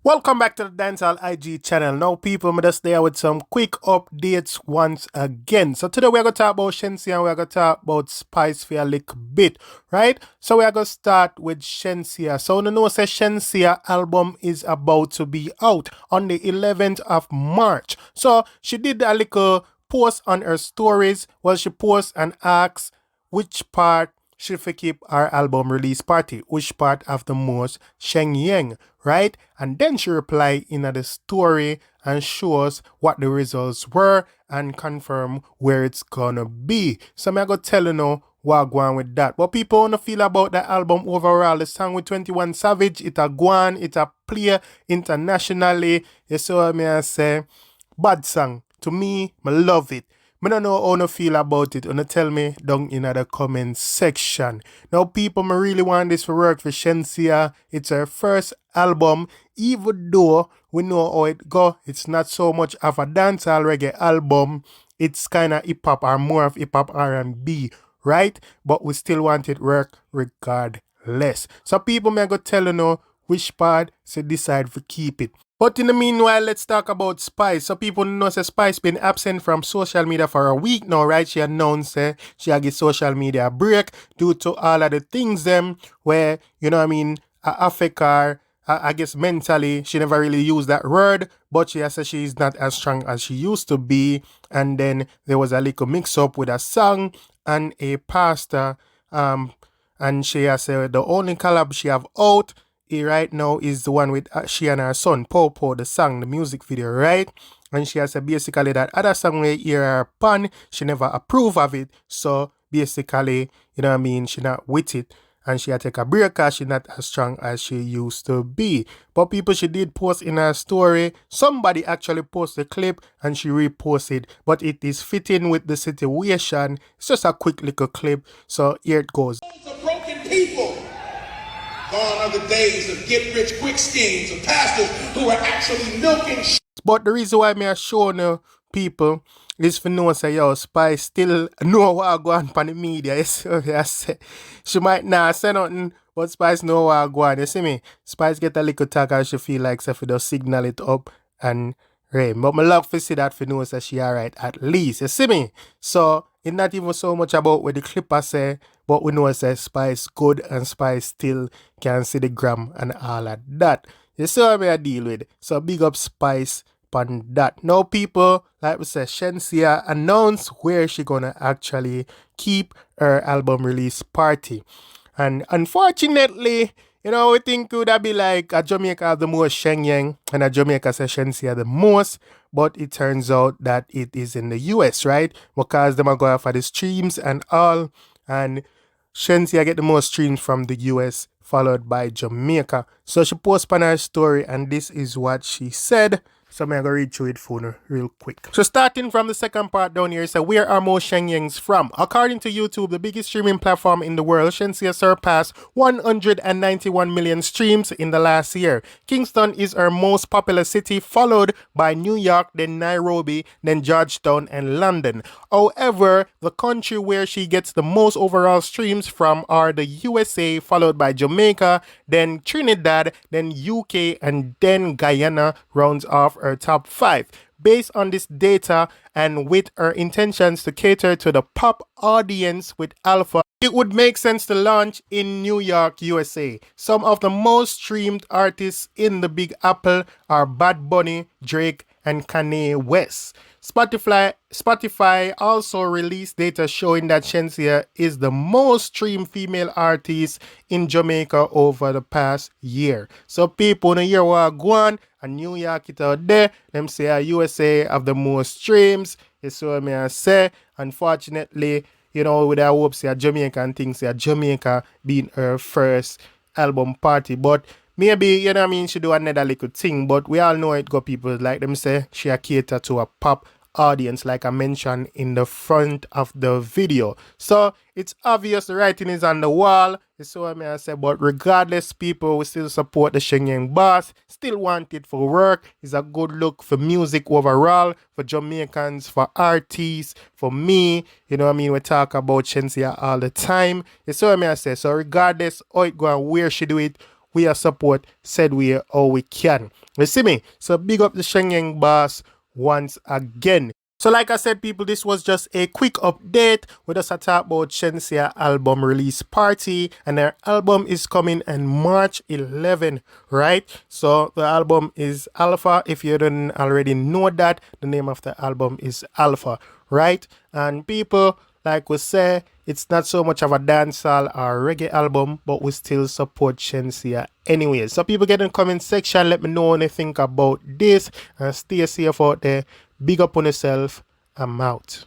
Welcome back to the Dancehall IG channel. Now, people, I'm just there with some quick updates once again. So today we're going to talk about Shenseea and we're going to talk about Spice for a little bit, right? So we're going to start with Shenseea. So you know, say Shenseea album is about to be out on the 11th of March. So she did a little post on her stories. Well, she posts and asks which part should we keep our album release party, which part of the most Shenseea, right? And then she reply in the story and shows what the results were and confirm where it's gonna be. So I'm gonna tell you now what go on with that. What people wanna feel about the album overall, the song with 21 Savage, it a go on, it a play internationally. You see what I say? Bad song. To me, I love it. I don't know how you feel about it. You tell me down in the comment section. Now, people, I really want this to work for Shenseea. It's her first album. Even though we know how it go, it's not so much of a dancehall reggae album. It's kind of hip-hop or more of hip-hop R&B, right? But we still want it work regardless. So, people, may go tell you now which part to decide to keep it. But in the meanwhile, let's talk about Spice. So people know that Spice been absent from social media for a week now, right? She announced she had give social media a break due to all of the things where, affect her, I guess mentally. She never really used that word, but she has said she's not as strong as she used to be. And then there was a little mix-up with a song and a pastor. And she has said the only collab she have out right now is the one with she and her son, Popo, the song, the music video, right? And she has said basically that other song we hear her pan, she never approve of it. So basically, she not with it. And she had take a break because she not as strong as she used to be. But people, she did post in her story. Somebody actually posted the clip and she reposted. But it is fitting with the situation. It's just a quick little clip. So here it goes. Broken people. Gone are the days of get-rich-quick schemes of pastors who are actually milking But the reason why me show no people is for know say yo Spice still know what go on the media. You see what I say? She might not say nothing, but Spice know what go on. You see me? Spice get a little talk and she feel like if just signal it up and rain. But my love to see that for know that she alright at least. You see me? So it's not even so much about what the clipper say, but we know say Spice good and Spice still can see the gram and all of that. You see what I deal with? So big up Spice on that. Now people, like we said, Shenseea announced where she gonna actually keep her album release party. And unfortunately, we think it would be like a Jamaica have the most Shenyang and a Jamaica say Shenseea the most, but it turns out that it is in the US, right? Because them are going for the streams and all, and Shenseea get the most streams from the US, followed by Jamaica. So she posted on her story, and this is what she said. So I'm going to read through it for you real quick. So starting from the second part down here, so where are most Shenseas from? According to YouTube, the biggest streaming platform in the world, Shenseea surpassed 191 million streams in the last year. Kingston is her most popular city, followed by New York, then Nairobi, then Georgetown, and London. However, the country where she gets the most overall streams from are the USA, followed by Jamaica, then Trinidad, then UK, and then Guyana rounds off her top 5. Based on this data and with her intentions to cater to the pop audience with Alpha, it would make sense to launch in New York, USA. Some of the most streamed artists in the Big Apple are Bad Bunny, Drake, and Kanye West. Spotify also released data showing that Shenseea is the most streamed female artist in Jamaica over the past year. So people in the year what go on, and New York it out there, them say USA have the most streams. You see what I say? Unfortunately, with our hopes say Jamaica and things say Jamaica being her first album party. But maybe, she do another little thing, but we all know it got people like them say she a cater to a pop audience, like I mentioned in the front of the video. So it's obvious the writing is on the wall. It's what I say, but regardless, people will still support the Shenyang boss, still want it for work. It's a good look for music overall, for Jamaicans, for artists, for me. We talk about Shenseea all the time. It's what I say. So regardless how it go and where she do it, we are support said we all we can. You see me? So big up the Shenyang boss once again. So like I said, people, this was just a quick update. We just talk about Shenseea album release party, and their album is coming on March 11, right? So the album is Alpha. If you didn't already know that, the name of the album is Alpha, right? And people, like we say, it's not so much of a dancehall or reggae album, but we still support Shenseea anyway. So people, get in the comment section, let me know what you think about this, and stay safe out there. Big up on yourself. I'm out.